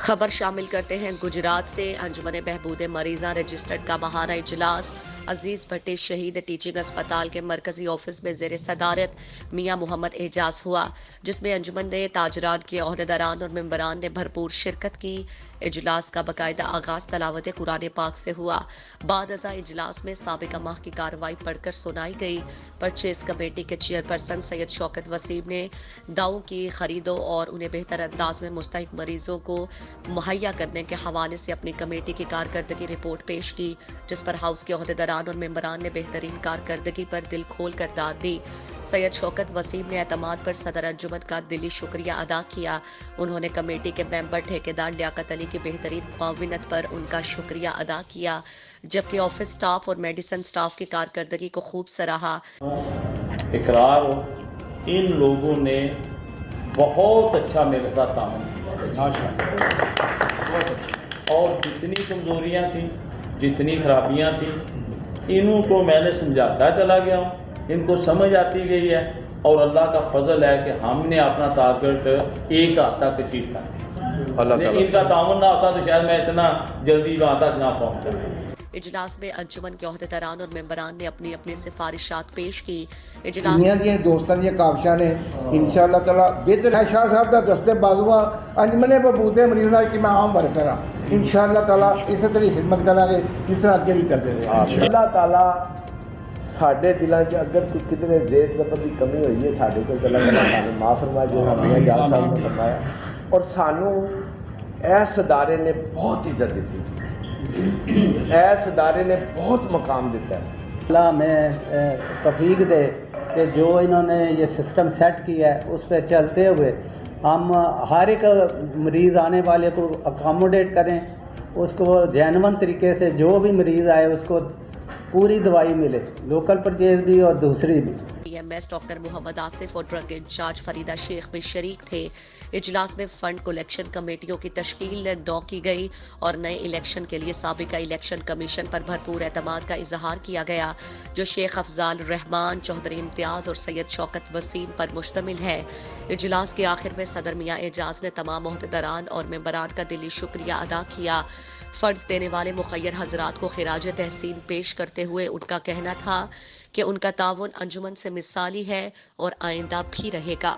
خبر شامل کرتے ہیں گجرات سے۔ انجمن بہبود مریضاں رجسٹرڈ کا ماہانہ اجلاس عزیز بھٹی شہید ٹیچنگ اسپتال کے مرکزی آفس میں زیر صدارت میاں محمد اعجاز ہوا، جس میں انجمن نے تاجران کے عہدیداران اور ممبران نے بھرپور شرکت کی۔ اجلاس کا باقاعدہ آغاز تلاوت قرآن پاک سے ہوا۔ بعد ازاں اجلاس میں سابقہ ماہ کی کارروائی پڑھ کر سنائی گئی۔ پرچیز کمیٹی کے چیئرپرسن سید شوکت وسیم نے دواؤں کی خریدوں اور انہیں بہتر انداز میں مستحق مریضوں کو مہیا کرنے کے حوالے سے اپنی کمیٹی کی کارکردگی رپورٹ پیش کی، جس پر ہاؤس کے عہدیداران اور ممبران نے بہترین کارکردگی پر دل کھول کر داد دی۔ سید شوکت وسیم نے اعتماد پر صدر انجمن کا دلی شکریہ ادا کیا۔ انہوں نے کمیٹی کے ممبر ٹھیکیدار لیاقت علی کی بہترین معاونت پر ان کا شکریہ ادا کیا، جبکہ آفس سٹاف اور میڈیسن سٹاف کی کارکردگی کو خوب سراہا۔ اقرار ہو، ان لوگوں نے بہت اچھا میرے ساتھ تعاون کیا، اور جتنی کمزوریاں تھیں، جتنی خرابیاں تھیں، انہوں کو میں نے سمجھاتا چلا گیا ہوں، ان کو سمجھ آتی گئی ہے، اور اللہ کا فضل ہے کہ ہم نے اپنا ٹارگیٹ ایک ہاتھ تک اچیو کر دیا۔ ان کا تعاون نہ ہوتا تو شاید میں اتنا جلدی وہاں تک نہ پہنچتا۔ اجلاس میں انجمن کے عہدیداران اور ممبران نے اپنی اپنی سفارشات پیش کی۔ دنیا دیا دوستاں دیا کابشاں نے انشاءاللہ تعالی بہتر ہے۔ شاہ صاحب دا دستے بازواں انجمن بہبود مریضاں کی میں عام ورکر ہاں، انشاءاللہ تعالی اسی طرح خدمت کریں گے جس طرح اگے بھی کرتے رہے۔ اللہ تعالی ساڈے دلاں چ اگر کوئی کتنے زیر زبر کی کمی ہوئی ہے ساڈے کو اللہ تعالی معاف فرمائے، جو ہمیں اعجاز صاحب نے فرمایا، اور سانوں اس ادارے نے بہت عزت دیتی، اس ادارے نے بہت مقام دیتا ہے۔ اللہ میں توفیق دے کہ جو انہوں نے یہ سسٹم سیٹ کیا ہے اس پہ چلتے ہوئے ہم ہر ایک مریض آنے والے کو اکاموڈیٹ کریں، اس کو جینون طریقے سے جو بھی مریض آئے اس کو پوری دوائی ملے، لوکل پرچیز بھی اور دوسری بھی۔ پی ایم ایس ڈاکٹر محمد آصف اور ڈرگ انچارج فریدہ شیخ بھی شریک تھے۔ اجلاس میں فنڈ کلیکشن کمیٹیوں کی تشکیل 9 کی گئی اور نئے الیکشن کے لیے سابقہ الیکشن کمیشن پر بھرپور اعتماد کا اظہار کیا گیا، جو شیخ افضال الرحمان، چودھری امتیاز اور سید شوکت وسیم پر مشتمل ہے۔ اجلاس کے آخر میں صدر میاں اعجاز نے تمام عہدیداران اور ممبران کا دلی شکریہ ادا کیا۔ فنڈز دینے والے مخیر حضرات کو خراج تحسین پیش کرتے ہوئے ان کا کہنا تھا کہ ان کا تعاون انجمن سے مثالی ہے اور آئندہ بھی رہے گا۔